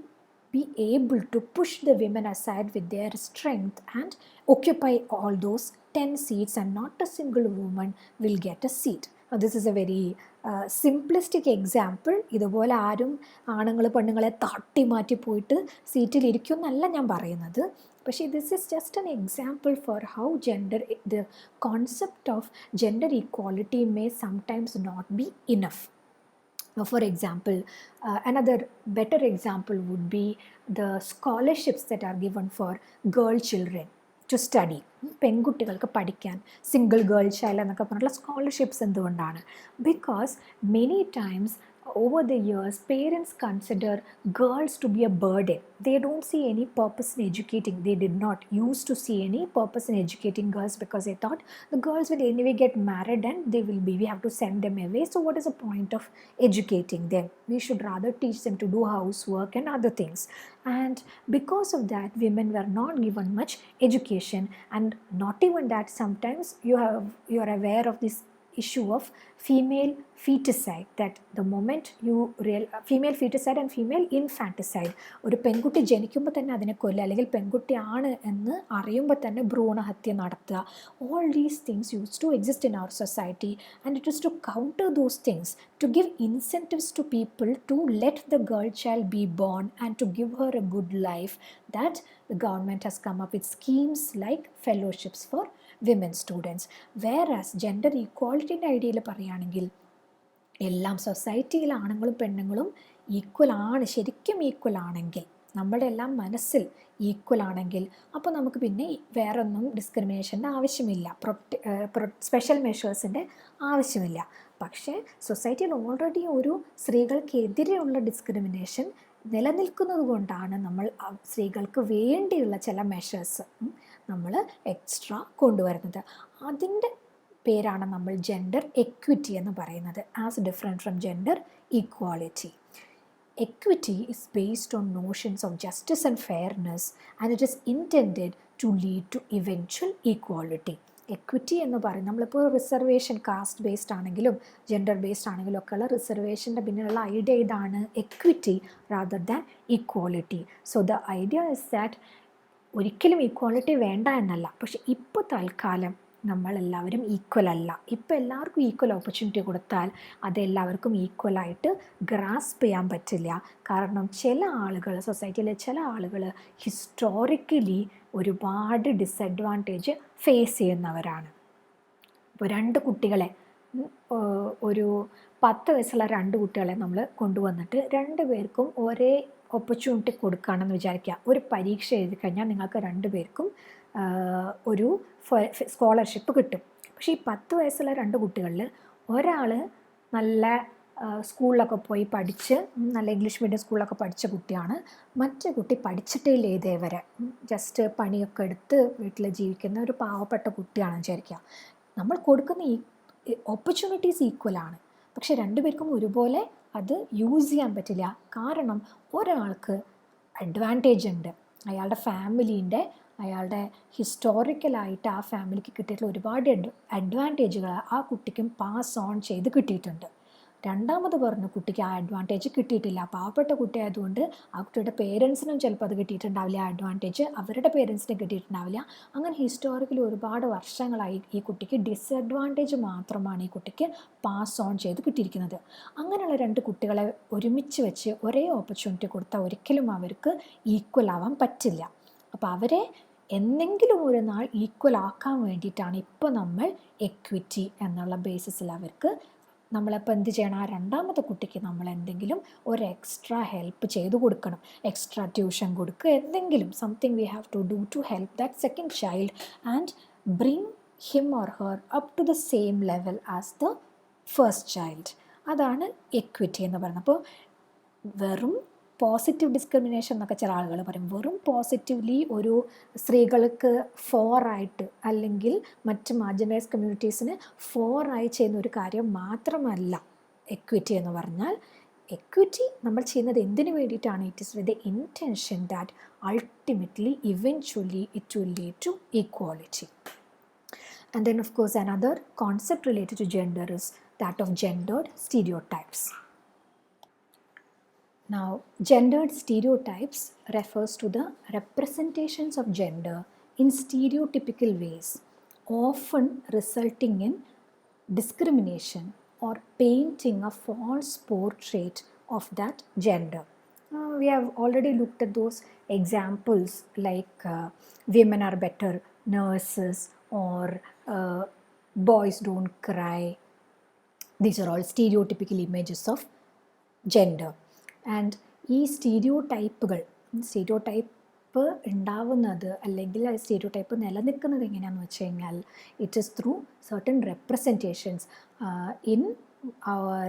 be able to push the women aside with their strength and occupy all those 10 seats, and not a single woman will get a seat. Now, this is a very simplistic example. ഇതുപോലെ ആരും ആണുങ്ങൾ പെണ്ണുങ്ങളെ തട്ടി മാറ്റി പോയിട്ട് സീറ്റിലിരിക്കും എന്നല്ല ഞാൻ പറയുന്നത്. പക്ഷേ this is just an example for how the concept of gender equality may sometimes not be enough. For example, another better example would be the scholarships that are given for girl children to study. പെൺകുട്ടികൾക്ക് പഠിക്കാൻ single girl child എന്നൊക്കെ പറഞ്ഞിട്ടുള്ള scholarships എന്തുകൊണ്ടാണ്? Because many times over the years, parents consider girls to be a burden. They don't see any purpose in educating. They did not used to see any purpose in educating girls, because they thought the girls will anyway get married and we have to send them away. So what is the point of educating them? We should rather teach them to do housework and other things. And because of that, women were not given much education. And not even that, sometimes you are aware of this issue of female feticide, that the moment you female feticide and female infanticide, ഒരു പെൺകുട്ടി ജനിക്കുമ്പോൾ തന്നെ അതിനെ കൊല്ലുക, അല്ലെങ്കിൽ പെൺകുട്ടിയാണ് എന്ന് അറിയുമ്പോൾ തന്നെ ഭ്രൂണഹത്യ നടത്തുക. All these things used to exist in our society, and it is to counter those things, to give incentives to people to let the girl child be born and to give her a good life, that the government has come up with schemes like fellowships for women students. Whereas gender equality ഐഡിയയിൽ പറയുകയാണെങ്കിൽ എല്ലാം സൊസൈറ്റിയിൽ ആണുങ്ങളും പെണ്ണുങ്ങളും equal ആണ്, ശരിക്കും equal ആണെങ്കിൽ, നമ്മുടെ എല്ലാം മനസ്സിൽ ഈക്വൽ ആണെങ്കിൽ, അപ്പോൾ നമുക്ക് പിന്നെ വേറൊന്നും ഡിസ്ക്രിമിനേഷൻ്റെ ആവശ്യമില്ല, സ്പെഷ്യൽ മെഷേഴ്സിൻ്റെ ആവശ്യമില്ല. പക്ഷേ സൊസൈറ്റിയിൽ ഓൾറെഡി ഒരു സ്ത്രീകൾക്കെതിരെയുള്ള ഡിസ്ക്രിമിനേഷൻ നിലനിൽക്കുന്നത് കൊണ്ടാണ് നമ്മൾ സ്ത്രീകൾക്ക് വേണ്ടിയുള്ള ചില മെഷേഴ്സ് നമ്മൾ എക്സ്ട്രാ കൊണ്ടുവരുന്നത്. അതിൻ്റെ പേരാണ് നമ്മൾ ജെൻഡർ എക്വിറ്റി എന്ന് പറയുന്നത്, as different from gender equality. Equity is based on notions of justice and fairness, and it is intended to lead to eventual equality. Equity എന്ന് പറയും, നമ്മളിപ്പോൾ റിസർവേഷൻ കാസ്റ്റ് ബേസ്ഡ് ആണെങ്കിലും ജെൻഡർ ബേസ്ഡ് ആണെങ്കിലും ഒക്കെയുള്ള റിസർവേഷൻ്റെ പിന്നിലുള്ള idea ഇതാണ്, equity rather than equality. So the idea is that ഒരിക്കലും equality വേണ്ട എന്നല്ല, പക്ഷെ ഇപ്പോൾ തൽക്കാലം നമ്മളെല്ലാവരും ഈക്വൽ അല്ല. ഇപ്പോൾ എല്ലാവർക്കും ഈക്വൽ ഓപ്പർച്യൂണിറ്റി കൊടുത്താൽ അതെല്ലാവർക്കും ഈക്വലായിട്ട് ഗ്രാസ്പ് ചെയ്യാൻ പറ്റില്ല. കാരണം ചില ആളുകൾ, സൊസൈറ്റിയിലെ ചില ആളുകൾ ഹിസ്റ്റോറിക്കലി ഒരുപാട് ഡിസഡ്വാൻറ്റേജ് ഫേസ് ചെയ്യുന്നവരാണ്. ഇപ്പോൾ രണ്ട് കുട്ടികളെ, ഒരു 10 വയസ്സുള്ള രണ്ട് കുട്ടികളെ നമ്മൾ കൊണ്ടുവന്നിട്ട് രണ്ട് പേർക്കും ഒരേ ഓപ്പർച്യൂണിറ്റി കൊടുക്കുകയാണെന്ന് വിചാരിക്കുക. ഒരു പരീക്ഷ എഴുതി കഴിഞ്ഞാൽ നിങ്ങൾക്ക് രണ്ട് പേർക്കും ഒരു സ്കോളർഷിപ്പ് കിട്ടും. പക്ഷേ ഈ 10 വയസ്സുള്ള രണ്ട് കുട്ടികളിൽ ഒരാൾ നല്ല സ്കൂളിലൊക്കെ പോയി പഠിച്ച് നല്ല ഇംഗ്ലീഷ് മീഡിയം സ്കൂളിലൊക്കെ പഠിച്ച കുട്ടിയാണ്, മറ്റേ കുട്ടി പഠിച്ചിട്ടേ ഇല്ല ഇതേവരെ, ജസ്റ്റ് പണിയൊക്കെ എടുത്ത് വീട്ടിൽ ജീവിക്കുന്ന ഒരു പാവപ്പെട്ട കുട്ടിയാണെന്ന് വിചാരിക്കുക. നമ്മൾ കൊടുക്കുന്ന ഈ ഓപ്പർച്യൂണിറ്റീസ് ഈക്വലാണ്, പക്ഷെ രണ്ടുപേർക്കും ഒരുപോലെ അത് യൂസ് ചെയ്യാൻ പറ്റില്ല. കാരണം ഒരാൾക്ക് അഡ്വാൻറ്റേജ് ഉണ്ട്, അയാളുടെ ഫാമിലീൻ്റെ, അയാളുടെ ഹിസ്റ്റോറിക്കലായിട്ട് ആ ഫാമിലിക്ക് കിട്ടിയിട്ടുള്ള ഒരുപാട് അഡ്വാൻറ്റേജുകൾ ആ കുട്ടിക്കും പാസ് ഓൺ ചെയ്ത് കിട്ടിയിട്ടുണ്ട്. രണ്ടാമത് പറഞ്ഞ കുട്ടിക്ക് ആ അഡ്വാൻറ്റേജ് കിട്ടിയിട്ടില്ല. പാവപ്പെട്ട കുട്ടിയായതുകൊണ്ട് ആ കുട്ടിയുടെ പേരൻസിനും ചിലപ്പോൾ അത് കിട്ടിയിട്ടുണ്ടാവില്ല, ആ അഡ്വാൻറ്റേജ് അവരുടെ പേരൻസിന് കിട്ടിയിട്ടുണ്ടാവില്ല. അങ്ങനെ ഹിസ്റ്റോറിക്കലി ഒരുപാട് വർഷങ്ങളായി ഈ കുട്ടിക്ക് ഡിസഡ്വാൻറ്റേജ് മാത്രമാണ് ഈ കുട്ടിക്ക് പാസ് ഓൺ ചെയ്ത് കിട്ടിയിരിക്കുന്നത്. അങ്ങനെയുള്ള രണ്ട് കുട്ടികളെ ഒരുമിച്ച് വെച്ച് ഒരേ ഓപ്പർച്യൂണിറ്റി കൊടുത്താൽ ഒരിക്കലും അവർക്ക് ഈക്വൽ ആവാൻ പറ്റില്ല. അപ്പോൾ അവരെ എന്തെങ്കിലും ഒരു നാൾ ഈക്വൽ ആക്കാൻ വേണ്ടിയിട്ടാണ് ഇപ്പോൾ നമ്മൾ എക്വിറ്റി എന്നുള്ള ബേസിസിൽ അവർക്ക് നമ്മളിപ്പോൾ എന്ത് ചെയ്യണം, ആ രണ്ടാമത്തെ കുട്ടിക്ക് നമ്മൾ എന്തെങ്കിലും ഒരു എക്സ്ട്രാ ഹെൽപ്പ് ചെയ്ത് കൊടുക്കണം, എക്സ്ട്രാ ട്യൂഷൻ കൊടുക്കുക, എന്തെങ്കിലും something we have to do to help that second child and bring him or her up to the same level as the first child. അതാണ് എക്വിറ്റി എന്ന് പറയുന്നത്. അപ്പോൾ വെറും പോസിറ്റീവ് ഡിസ്ക്രിമിനേഷൻ എന്നൊക്കെ ചില ആളുകൾ പറയും. വെറും പോസിറ്റീവ്ലി ഒരു സ്ത്രീകൾക്ക് ഫോറായിട്ട് അല്ലെങ്കിൽ മറ്റ് മാർജിനലൈസ് കമ്മ്യൂണിറ്റീസിന് ഫോറായി ചെയ്യുന്ന ഒരു കാര്യം മാത്രമല്ല എക്വിറ്റി എന്ന് പറഞ്ഞാൽ. എക്വിറ്റി നമ്മൾ ചെയ്യുന്നത് എന്തിനു വേണ്ടിയിട്ടാണ്? It is with the intention that ultimately eventually it will lead to equality. And then of course another concept related to gender is that of gendered stereotypes. Now, gendered stereotypes refers to the representations of gender in stereotypical ways, often resulting in discrimination or painting a false portrait of that gender. We have already looked at those examples like women are better nurses or boys don't cry. These are all stereotypical images of gender. ആൻഡ് ഈ stereotype ഉണ്ടാവുന്നത് അല്ലെങ്കിൽ ആ stereotype നിലനിൽക്കുന്നത് എങ്ങനെയാണെന്ന് വെച്ച് കഴിഞ്ഞാൽ it is through certain representations in our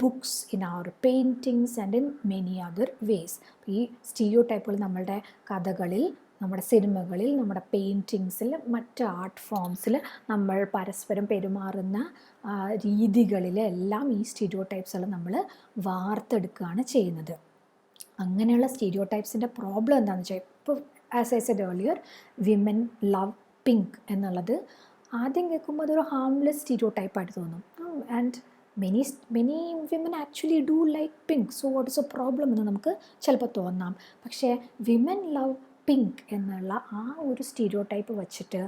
books, in our paintings and in many other ways. ഈ സ്റ്റീരിയോടൈപ്പുകൾ നമ്മളുടെ കഥകളിൽ, നമ്മുടെ സിനിമകളിൽ, നമ്മുടെ പെയിൻറ്റിങ്സിൽ, മറ്റ് ആർട്ട് ഫോംസിൽ നമ്മൾ പരസ്പരം പെരുമാറുന്ന രീതികളിലെല്ലാം ഈ സ്റ്റീരിയോടൈപ്സുകൾ നമ്മൾ വാർത്തെടുക്കുകയാണ് ചെയ്യുന്നത്. അങ്ങനെയുള്ള സ്റ്റീരിയോടൈപ്സിൻ്റെ പ്രോബ്ലം എന്താണെന്ന് വെച്ചാൽ, ഇപ്പോൾ as I said earlier, women love pink എന്നുള്ളത് ആദ്യം കേൾക്കുമ്പോൾ അതൊരു ഹാംലെസ് സ്റ്റീരിയോടൈപ്പായിട്ട് തോന്നും. And many women actually do like pink, so what is A problem എന്ന് നമുക്ക് ചിലപ്പോൾ തോന്നാം. പക്ഷേ വിമൻ ലവ് പിങ്ക് എന്നുള്ള ആ ഒരു സ്റ്റീരിയോടൈപ്പ് വച്ചിട്ട്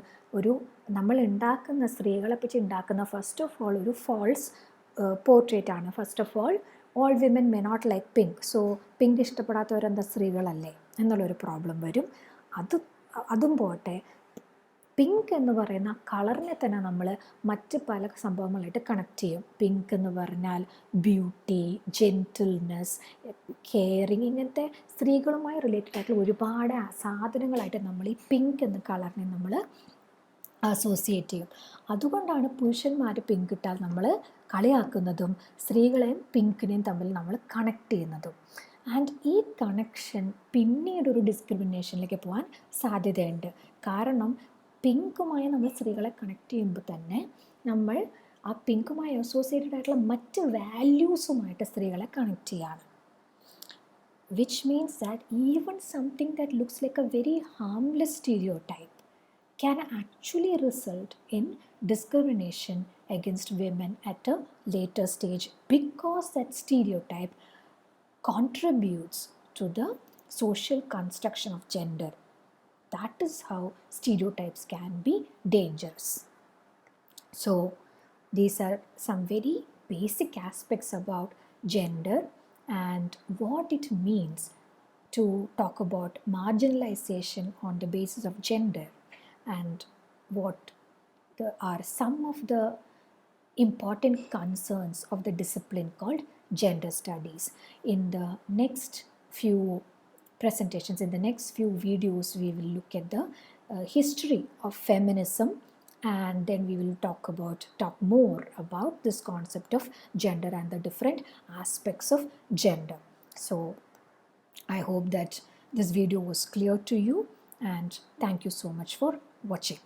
നമ്മൾ ഉണ്ടാക്കുന്ന, സ്ത്രീകളെ പറ്റി ഉണ്ടാക്കുന്ന ഫസ്റ്റ് ഓഫ് ഓൾ ഒരു ഫോൾസ് പോർട്രേറ്റ് ആണ്. First of all women may not like pink, so pink ഇഷ്ടപ്പെടാത്തവരെന്താ സ്ത്രീകളല്ലേ എന്നുള്ളൊരു പ്രോബ്ലം വരും. അതും പോട്ടെ, പിങ്ക് എന്ന് പറയുന്ന കളറിനെ തന്നെ നമ്മൾ മറ്റ് പല സംഭവങ്ങളായിട്ട് കണക്ട് ചെയ്യും. പിങ്ക് എന്ന് പറഞ്ഞാൽ ബ്യൂട്ടി, ജെൻറ്റിൽനെസ്, കെയറിങ്, ഇങ്ങനത്തെ സ്ത്രീകളുമായി റിലേറ്റഡ് ആയിട്ടുള്ള ഒരുപാട് സാധനങ്ങളായിട്ട് നമ്മൾ ഈ പിങ്ക് എന്ന കളറിനെ നമ്മൾ അസോസിയേറ്റ് ചെയ്യും. അതുകൊണ്ടാണ് പുരുഷന്മാർ പിങ്ക് ഇട്ടാൽ നമ്മൾ കളിയാക്കുന്നതും സ്ത്രീകളെയും പിങ്കിനെയും തമ്മിൽ നമ്മൾ കണക്ട് ചെയ്യുന്നതും. ആൻഡ് ഈ കണക്ഷൻ പിന്നീടൊരു ഡിസ്ക്രിമിനേഷനിലേക്ക് പോകാൻ സാധ്യതയുണ്ട്. കാരണം പിങ്കുമായി നമ്മൾ സ്ത്രീകളെ കണക്ട് ചെയ്യുമ്പോൾ തന്നെ നമ്മൾ ആ പിങ്കുമായി അസോസിയേറ്റഡ് ആയിട്ടുള്ള മറ്റ് വാല്യൂസുമായിട്ട് സ്ത്രീകളെ കണക്ട് ചെയ്യാണ്. which means that even something that looks like a very harmless stereotype can actually result in discrimination against women at a later stage, because that stereotype contributes to the social construction of gender. That is how stereotypes can be dangerous. So these are some very basic aspects about gender and what it means to talk about marginalization on the basis of gender, and what are some of the important concerns of the discipline called gender studies. In the next few presentations, in the next few videos, we will look at the history of feminism, and then we will talk more about this concept of gender and the different aspects of gender. So I hope that this video was clear to you, and thank you so much for watching.